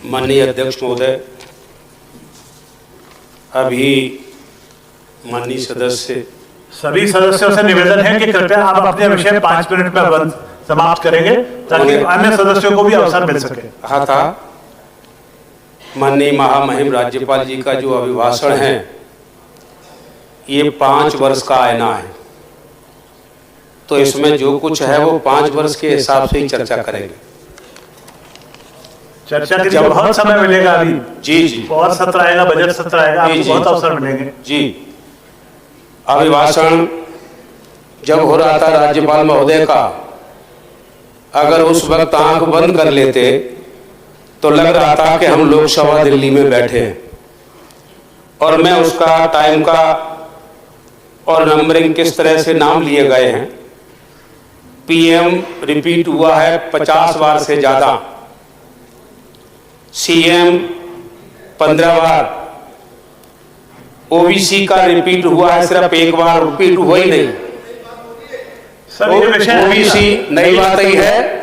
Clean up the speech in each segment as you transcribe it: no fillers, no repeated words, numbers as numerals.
माननीय अध्यक्ष महोदय, अभी माननीय सदस्य सभी सदस्यों से निवेदन है कि कृपया आप अपने विषय 5 मिनट में समाप्त करेंगे ताकि अन्य सदस्यों को भी अवसर मिल सके। कहा था माननीय महामहिम राज्यपाल जी का जो अभिभाषण है ये 5 वर्ष का आईना है, तो इसमें जो कुछ है वो 5 वर्ष के हिसाब से ही चर्चा करेंगे। चर्चा के लिए बहुत समय मिलेगा अभी। जी बहुत सत्र आएगा, बजट सत्र आएगा, आपको बहुत अवसर मिलेंगे। जी, अभिभाषण जब हो रहा था राज्यपाल महोदय का, अगर उस वक्त आंख बंद कर लेते तो लग रहा था कि हम लोकसभा दिल्ली में बैठे हैं, और मैं उसका टाइम का और नंबरिंग किस तरह से नाम लिए गए हैं। पीएम रिपीट हुआ है 50 बार से ज्यादा, सीएम 15 बार, ओबीसी का रिपीट हुआ है सिर्फ 1 बार, रिपीट हुआ ही नहीं। ओबीसी नई बात ही है,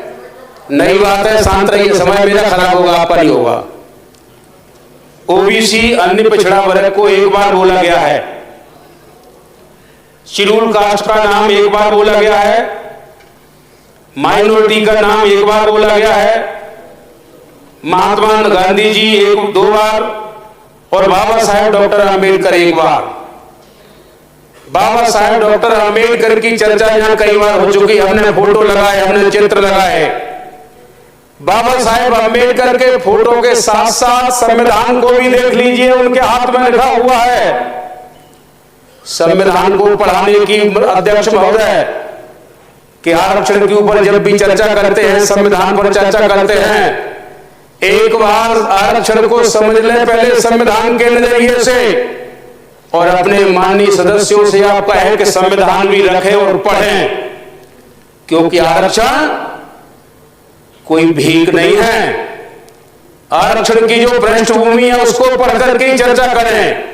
नई बात है, शांत रहिए, समय मेरा खराब होगा, आपका नहीं होगा। ओबीसी अन्य पिछड़ा वर्ग को 1 बार बोला गया है, शेड्यूल कास्ट का नाम 1 बार बोला गया है, माइनॉरिटी का नाम 1 बार बोला गया है, महात्मा गांधी जी 1-2 बार, और बाबा साहेब डॉक्टर आम्बेडकर 1 बार। बाबा साहेब डॉक्टर आम्बेडकर की चर्चा यहाँ कई बार हो चुकी, हमने फोटो लगाए, हमने चित्र लगाए। बाबा साहेब आम्बेडकर के फोटो के साथ साथ संविधान को भी देख लीजिए, उनके हाथ में लिखा हुआ है। संविधान को पढ़ाने की अध्यक्ष महोदय कि आरक्षण के ऊपर जब भी चर्चा करते हैं, संविधान पर चर्चा करते हैं, एक बार आरक्षण को समझ लें पहले संविधान के नजरिए से, और अपने माननीय सदस्यों से आप कहें कि संविधान भी रखें और पढ़ें, क्योंकि आरक्षण कोई भीख नहीं है। आरक्षण की जो पृष्ठभूमि है उसको पढ़ करके चर्चा करें,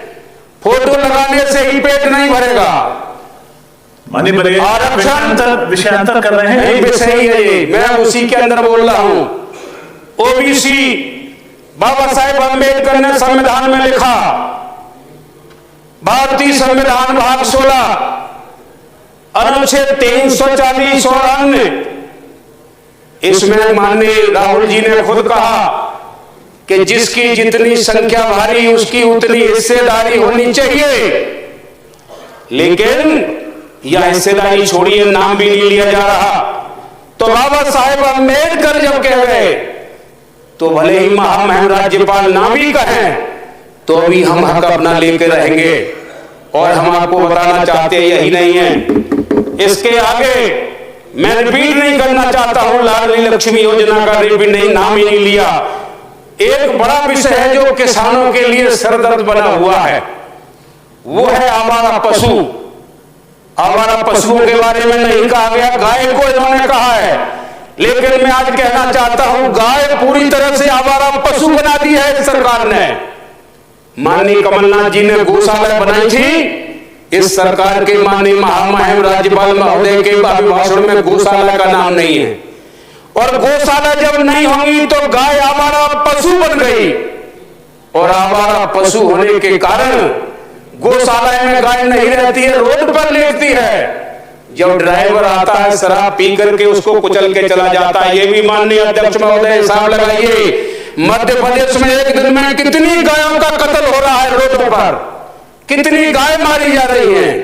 फोटो लगाने से ही पेट नहीं भरेगा। आरक्षण विषयांतर कर रहे हैं, विषय ही है ये, मैं उसी के अंदर बोल रहा हूं। ओबीसी बाबा साहेब अम्बेडकर ने संविधान में लिखा, भारतीय संविधान भाग 16 अनुच्छेद 340 और अन्य, इसमें माननीय राहुल जी ने खुद कहा कि जिसकी जितनी संख्या भारी उसकी उतनी हिस्सेदारी होनी चाहिए, लेकिन यह हिस्सेदारी छोड़िए, नाम भी नहीं लिया जा रहा। तो बाबा साहेब अम्बेडकर जब कह गए तो भले ही महामहिम राज्यपाल ना भी कहें तो भी हम हक अपना लेकर रहेंगे, और हम आपको बताना चाहते यही नहीं है। इसके आगे मैं रिपीट नहीं करना चाहता हूं, लाडली लक्ष्मी योजना का रिपीट नहीं, नाम ही नहीं लिया। एक बड़ा विषय है जो किसानों के लिए सरदर्द बना हुआ है, वो है आवारा पशु। आवारा पशुओं के बारे में नहीं कहा गया, गाय को इन्होंने कहा है, लेकिन मैं आज कहना चाहता हूं गाय पूरी तरह से आवारा पशु बना दी है सरकार ने। माननीय कमलनाथ जी ने गौशाला बनाई थी, इस सरकार के माननीय महामहिम राज्यपाल महोदय के अभिभाषण में गौशाला का नाम नहीं है। और गौशाला जब नहीं होगी तो गाय आवारा पशु बन गई, और आवारा पशु होने के कारण गौशाला में गाय नहीं रहती है, रोड पर लेटती है। जब ड्राइवर आता है शराब पी करके उसको कुचल के चला जाता है। ये भी माननीय अध्यक्ष महोदय हिसाब लगाइए, मध्य प्रदेश में एक दिन में कितनी गायों का कत्ल हो रहा है, रोड पर कितनी गाय मारी जा रही हैं,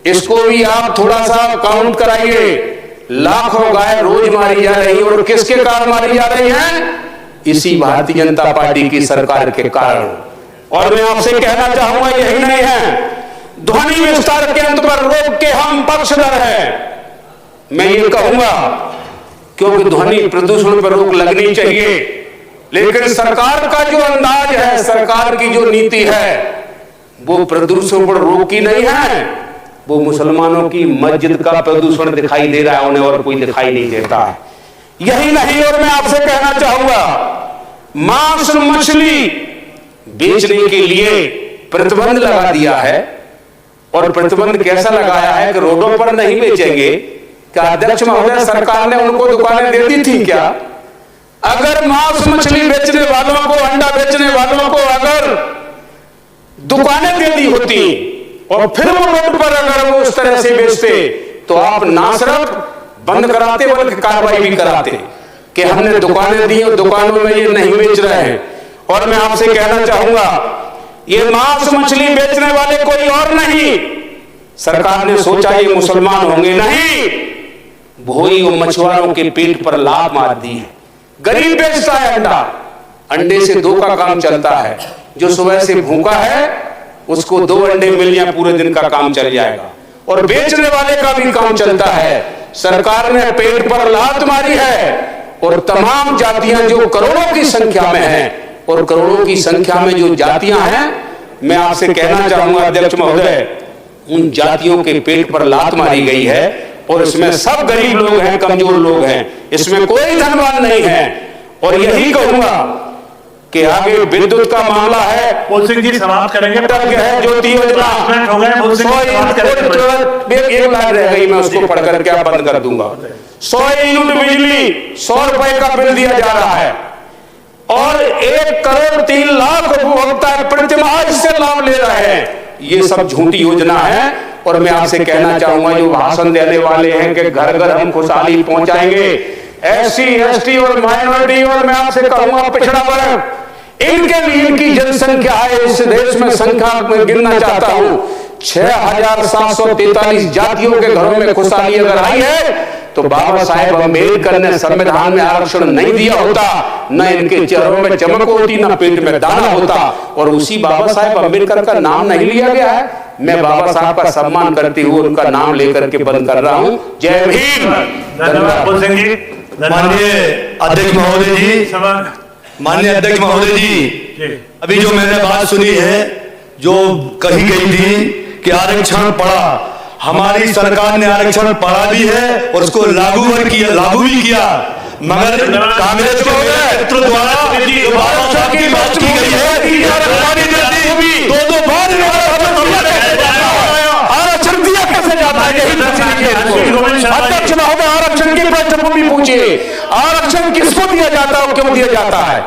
इसको भी आप थोड़ा सा काउंट कराइए। लाखों गाय रोज मारी जा रही है, और किसके कारण मारी जा रही हैं? इसी भारतीय जनता पार्टी की सरकार के कारण। और मैं आपसे कहना चाहूंगा यही नहीं है, ध्वनि विस्तार के अंत पर रोक के हम पक्षधर हैं। मैं ये कहूंगा क्योंकि ध्वनि प्रदूषण पर रोक लगनी चाहिए, लेकिन सरकार का जो अंदाज है, सरकार की जो नीति है, वो प्रदूषण पर रोक ही नहीं है, वो मुसलमानों की मस्जिद का प्रदूषण दिखाई दे रहा है उन्हें, और कोई दिखाई नहीं देता है। यही नहीं, और मैं आपसे कहना चाहूंगा मांस मछली बेचने के लिए प्रतिबंध लगा दिया है, और प्रतिबंध कैसा लगाया है कि रोडों पर नहीं बेचेंगे। क्या अध्यक्ष महोदय सरकार ने उनको दुकानें दे दी थी क्या? अगर मांस मछली बेचने वालों को दुकानें दे दी होती और फिर वो रोड पर अगर वो उस तरह से बेचते तो आप ना सिर्फ बंद कराते बल्कि कार्रवाई भी कराते कि हमने दुकानें दी और दुकानों में ये नहीं बेच रहे हैं। और मैं आपसे कहना चाहूंगा, ये मांस मछली बेचने वाले कोई और नहीं, सरकार ने सोचा ये मुसलमान होंगे, नहीं, वही वो मछुआरों के पेट पर लात मार दी है। गरीब बेचता है अंडा, अंडे से 2 का काम चलता है। जो सुबह से भूखा है उसको 2 अंडे मिल जाए, पूरे दिन का काम चल जाएगा। और बेचने वाले का भी काम चलता है। सरकार ने पेट पर लात मारी है और तमाम जातियां जो करोड़ों की संख्या में हैं, और करोड़ों की संख्या में जो जातियां हैं, मैं आपसे कहना चाहूंगा अध्यक्ष महोदय, उन जातियों के पेट पर लात मारी गई है। और इसमें सब गरीब लोग हैं, कमजोर लोग हैं, इसमें कोई धनवान नहीं है। और यही कहूंगा कि आगे विद्युत का मामला है, फूल सिंह जी समाप्त करेंगे। है ज्योति योजना, हो गए, फूल सिंह जी समाप्त करेंगे। एक लाइन रह गई, मैं उसको पढ़ करके आप बंद कर दूंगा। 100 यूनिट बिजली 100 रुपए का बिल दिया जा रहा है और 1 करोड़ 3 लाख उपभोक्ता प्रतिमाह इससे लाभ ले रहे हैं। ये सब झूठी योजना है। और मैं आपसे कहना चाहूंगा, जो भाषण देने वाले हैं कि घर घर हम खुशहाली पहुंचाएंगे, SC ST और माइनॉरिटी, और मैं आपसे कहूंगा पिछड़ा वर्ग, इनके लिए इनकी जनसंख्या है इस देश में, संख्या में गिनना चाहता हूं, 6743 जातियों के घरों में खुशहाली अगर आई है तो बाबा साहेब अम्बेडकर ने संविधान में आरक्षण नहीं दिया होता, न इनके चेहरों में चमक होती, न पेट में दाना होता। और उसी बाबा साहेब अम्बेडकर का नाम नहीं लिया गया है। मैं बाबा साहब का सम्मान करते हुए उनका नाम लेकर के बंद कर रहा हूं। जय भीम। धन्यवाद फूल सिंह जी। माननीय अध्यक्ष महोदय जी, माननीय अध्यक्ष महोदय जी, अभी जो मैंने बात सुनी है, जो कही गई थी कि आरक्षण पड़ा, हमारी सरकार ने आरक्षण पड़ा भी है और उसको लागू भी किया, मगर कांग्रेस के नेतृत्व द्वारा आरक्षण की बात की गई है, दो बार आरक्षण दिया कैसे जाता है, यही अध्यक्ष महोदय आरक्षण की पृष्ठभूमि पूछिए, आरक्षण किसको दिया जाता है और क्यों दिया जाता है।